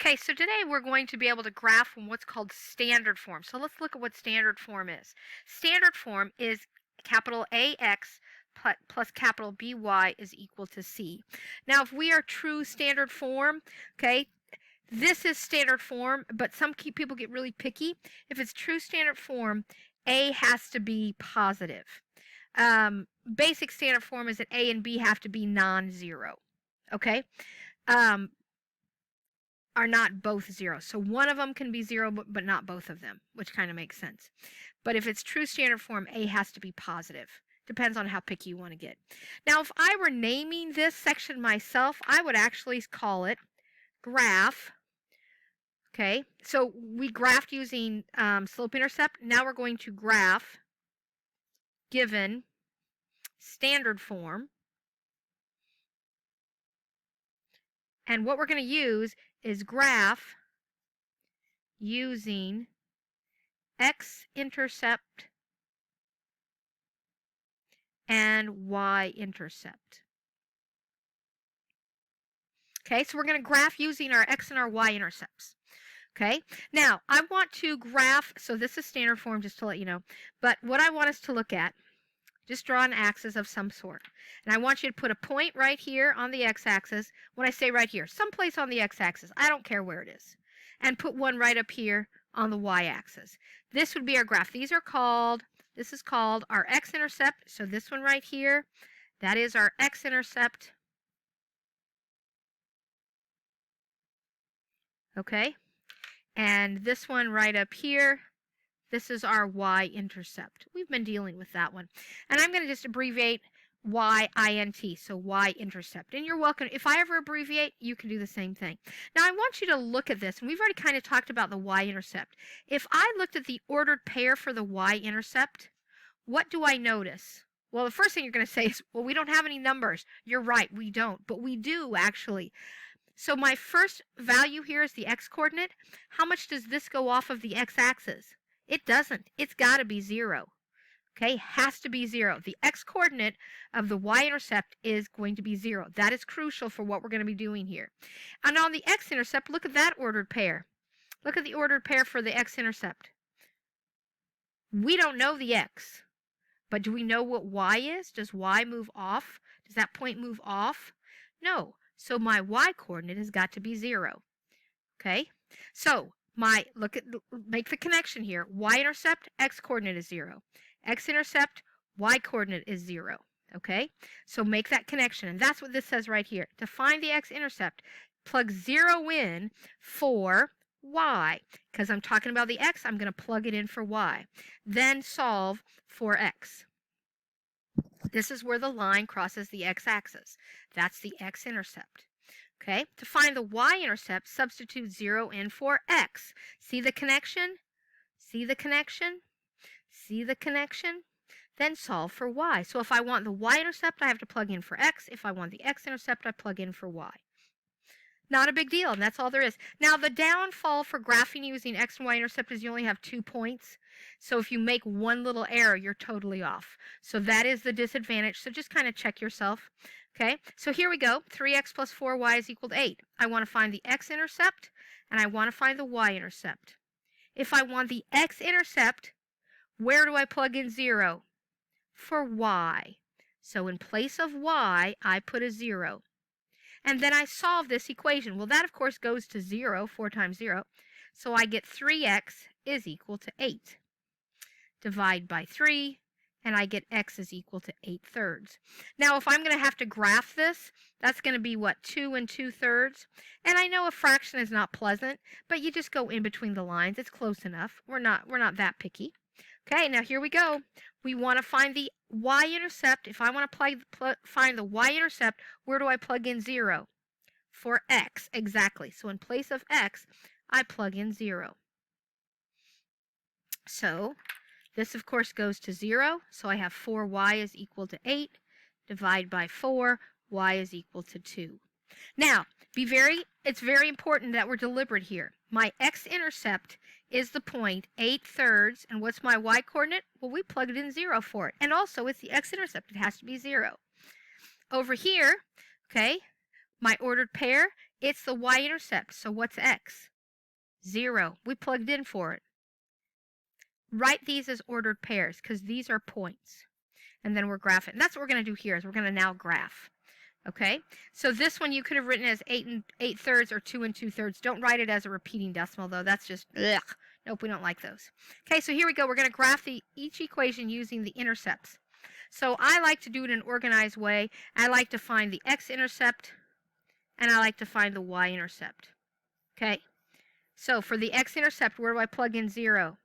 Okay, so today we're going to be able to graph from what's called standard form. So let's look at what standard form is. Standard form is capital AX plus capital BY is equal to C. Now, if we are true standard form, okay, this is standard form, but some people get really picky. If it's true standard form, A has to be positive. Basic standard form is that A and B have to be non-zero, okay? Are not both zero. So one of them can be zero, but not both of them, which kind of makes sense. But if it's true standard form, A has to be positive. Depends on how picky you want to get. Now, if I were naming this section myself, I would actually call it graph. Okay, so we graphed using slope-intercept. Now we're going to graph given standard form. And what we're going to use is graph using X Intercept and Y-Intercept. Okay, so we're going to graph using our X and our Y-intercepts. Okay, now I want to graph, so this is standard form just to let you know, but what I want us to look at, just draw an axis of some sort. And I want you to put a point right here on the x-axis. When I say right here, someplace on the x-axis, I don't care where it is. And put one right up here on the y-axis. This would be our graph. This is called our x-intercept. So this one right here, that is our x-intercept. Okay? And this one right up here, this is our Y-intercept. We've been dealing with that one. And I'm going to just abbreviate Y-I-N-T, so Y-intercept. And you're welcome. If I ever abbreviate, you can do the same thing. Now, I want you to look at this. And we've already kind of talked about the Y-intercept. If I looked at the ordered pair for the Y-intercept, what do I notice? Well, the first thing you're going to say is, well, we don't have any numbers. You're right, we don't. But we do, actually. So my first value here is the x-coordinate. How much does this go off of the x-axis? It doesn't. It's got to be 0. Okay, has to be 0. The x-coordinate of the y-intercept is going to be 0. That is crucial for what we're going to be doing here. And on the x-intercept, look at that ordered pair. Look at the ordered pair for the x-intercept. We don't know the x, but do we know what y is? Does y move off? Does that point move off? No. So my y-coordinate has got to be 0. Okay, so make the connection here. Y-intercept, x-coordinate is 0. X-intercept, y-coordinate is 0. Okay, so make that connection, and that's what this says right here. To find the x-intercept, plug 0 in for y. Because I'm talking about the x, I'm going to plug it in for y. Then solve for x. This is where the line crosses the x-axis. That's the x-intercept. Okay, to find the y-intercept, substitute 0 in for x. See the connection? See the connection? See the connection? Then solve for y. So if I want the y-intercept, I have to plug in for x. If I want the x-intercept, I plug in for y. Not a big deal, and that's all there is. Now, the downfall for graphing using x and y-intercept is you only have 2 points. So if you make one little error, you're totally off. So that is the disadvantage. So just kind of check yourself. Okay, so here we go. 3x plus 4y is equal to 8. I want to find the x-intercept, and I want to find the y-intercept. If I want the x-intercept, where do I plug in 0? For y. So in place of y, I put a 0. And then I solve this equation. Well, that, of course, goes to 0, 4 times 0. So I get 3x is equal to 8. Divide by 3, and I get x is equal to 8/3. Now, if I'm going to have to graph this, that's going to be, what, 2 2/3? And I know a fraction is not pleasant, but you just go in between the lines. It's close enough. We're not that picky. Okay, now here we go. We want to find the y-intercept. If I want to find the y-intercept, where do I plug in 0? For x, exactly. So in place of x, I plug in 0. So this, of course, goes to 0. So I have 4y is equal to 8. Divide by 4, y is equal to 2. Now, it's very important that we're deliberate here. My x-intercept is the point 8/3, and what's my y-coordinate? Well, we plugged in 0 for it. And also, it's the x-intercept. It has to be 0. Over here, okay, my ordered pair It's the y-intercept. So what's x? 0. We plugged in for it. Write these as ordered pairs because these are points. And then we're graphing. And that's what we're going to do here is we're going to now graph. Okay? So this one you could have written as 8 3/8 or 2 2/3. Don't write it as a repeating decimal though. That's just ugh. Nope, we don't like those. Okay, so here we go. We're going to graph each equation using the intercepts. So I like to do it in an organized way. I like to find the x-intercept and I like to find the y-intercept. Okay? So for the x-intercept, where do I plug in 0?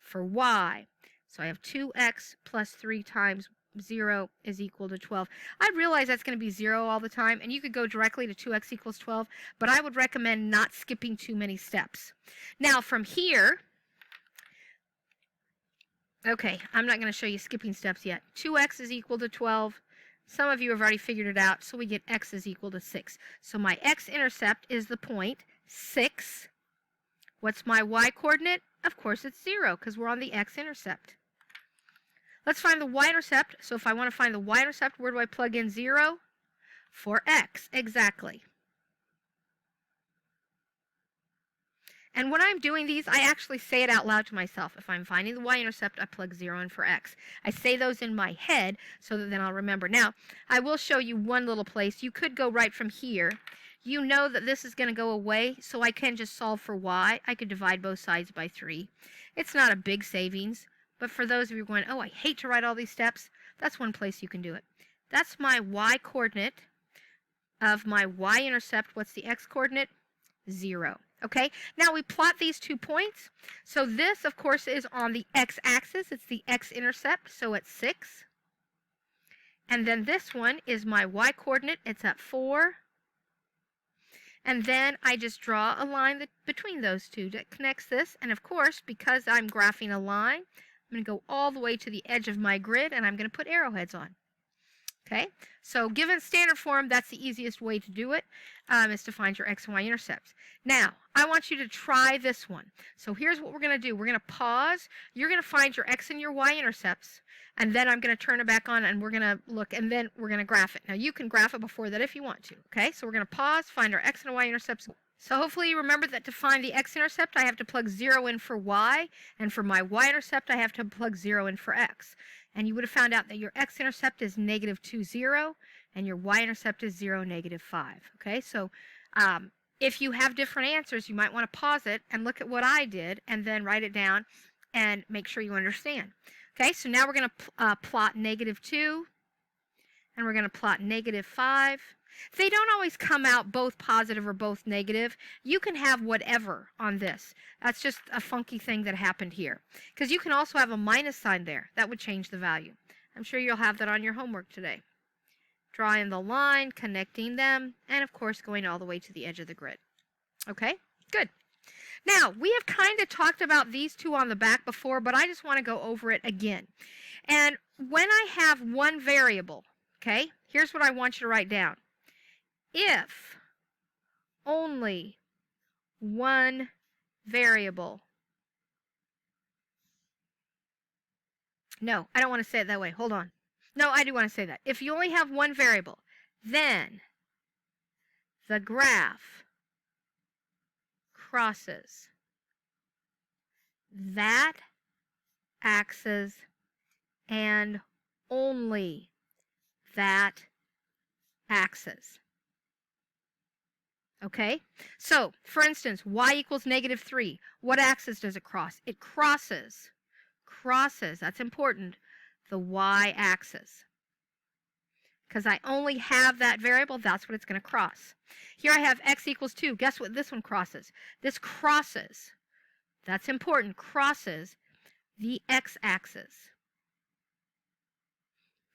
For y. So I have 2x plus 3 times 0 is equal to 12. I realize that's going to be 0 all the time, and you could go directly to 2x equals 12, but I would recommend not skipping too many steps. Now from here, okay, I'm not going to show you skipping steps yet. 2x is equal to 12. Some of you have already figured it out, so we get x is equal to 6. So my x-intercept is the point 6. What's my y-coordinate? Of course it's 0, because we're on the x-intercept. Let's find the y-intercept. So if I want to find the y-intercept, where do I plug in 0? For x, exactly. And when I'm doing these, I actually say it out loud to myself. If I'm finding the y-intercept, I plug 0 in for x. I say those in my head so that then I'll remember. Now, I will show you one little place. You could go right from here. You know that this is going to go away, so I can just solve for y. I could divide both sides by 3. It's not a big savings. But for those of you going, oh, I hate to write all these steps, that's one place you can do it. That's my y-coordinate of my y-intercept. What's the x-coordinate? 0. Okay, now we plot these 2 points. So this, of course, is on the x-axis. It's the x-intercept, so it's 6. And then this one is my y-coordinate. It's at 4. And then I just draw a line between those two that connects this. And of course, because I'm graphing a line, I'm going to go all the way to the edge of my grid, and I'm going to put arrowheads on. Okay, so given standard form, that's the easiest way to do it, is to find your x and y intercepts. Now, I want you to try this one. So here's what we're going to do. We're going to pause. You're going to find your x and your y intercepts, and then I'm going to turn it back on, and we're going to look, and then we're going to graph it. Now, you can graph it before that if you want to. Okay, so we're going to pause, find our x and y intercepts. So hopefully you remember that to find the x-intercept, I have to plug 0 in for y, and for my y-intercept, I have to plug 0 in for x. And you would have found out that your x-intercept is -2, 0, and your y-intercept is 0, -5. Okay, so if you have different answers, you might want to pause it and look at what I did, and then write it down and make sure you understand. Okay, so now we're going to plot -2, and we're going to plot -5. They don't always come out both positive or both negative. You can have whatever on this. That's just a funky thing that happened here. Because you can also have a minus sign there. That would change the value. I'm sure you'll have that on your homework today. Drawing the line, connecting them, and of course going all the way to the edge of the grid. Okay, good. Now, we have kind of talked about these two on the back before, but I just want to go over it again. And when I have one variable, okay, here's what I want you to write down. If only one variable. No, I don't want to say it that way. Hold on. No, I do want to say that. If you only have one variable, then the graph crosses that axis and only that axis. Okay, so for instance, y equals -3. What axis does it cross? It crosses, that's important, the y-axis. Because I only have that variable, that's what it's going to cross. Here I have x equals 2. Guess what this one crosses? This crosses, that's important, crosses the x-axis.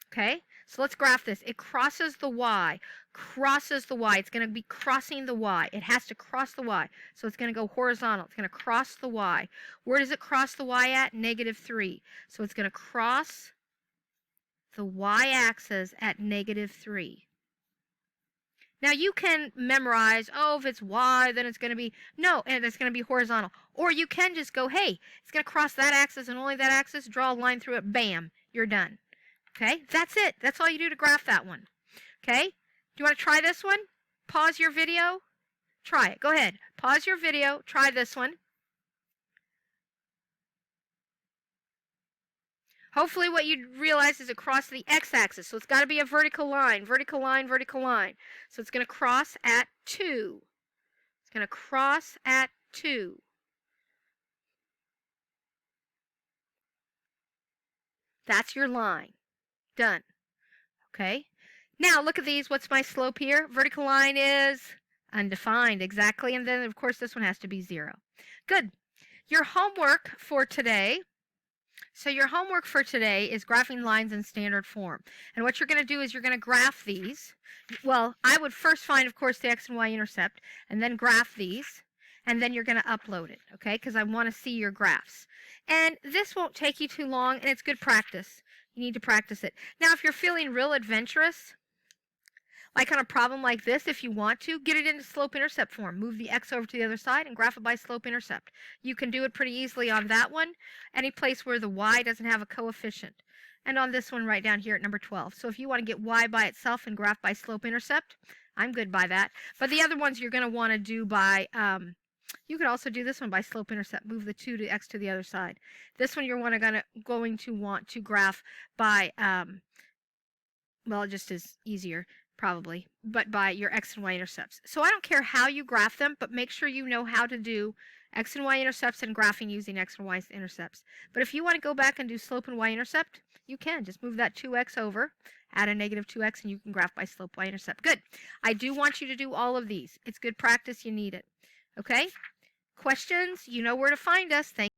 Okay, so let's graph this. It crosses the y, It's going to be crossing the y. It has to cross the y. So it's going to go horizontal. It's going to cross the y. Where does it cross the y at? -3. So it's going to cross the y-axis at -3. Now you can memorize, oh, if it's y, then it's going to be, no, and it's going to be horizontal. Or you can just go, hey, it's going to cross that axis and only that axis, draw a line through it, bam, you're done. Okay, that's it. That's all you do to graph that one. Okay, do you want to try this one? pause your video? Try it. Go ahead. Pause your video. Try this one. Hopefully what you realize is it crossed the x-axis. So it's got to be a vertical line, vertical line, vertical line. So it's going to cross at 2. It's going to cross at 2. That's your line. Done. Okay. Now look at these. What's my slope here? Vertical line is undefined. Exactly. And then, of course, this one has to be 0. Good. Your homework for today. So your homework for today is graphing lines in standard form. And what you're going to do is you're going to graph these. Well, I would first find, of course, the x and y intercept, and then graph these. And then you're going to upload it, okay? Because I want to see your graphs. And this won't take you too long, and it's good practice. You need to practice it. Now, if you're feeling real adventurous, like on a problem like this, if you want to, get it into slope-intercept form. Move the x over to the other side and graph it by slope-intercept. You can do it pretty easily on that one, any place where the y doesn't have a coefficient. And on this one right down here at number 12. So if you want to get y by itself and graph by slope-intercept, I'm good by that. But the other ones you're going to want to do by, you could also do this one by slope-intercept. Move the 2 to x to the other side. This one you're going to want to graph by, well, it just is easier. Probably, but by your x and y intercepts. So I don't care how you graph them, but make sure you know how to do x and y intercepts and graphing using x and y intercepts. But if you want to go back and do slope and y-intercept, you can. Just move that 2x over, add a negative 2x, and you can graph by slope y-intercept. Good. I do want you to do all of these. It's good practice. You need it. Okay? Questions? You know where to find us. Thank you.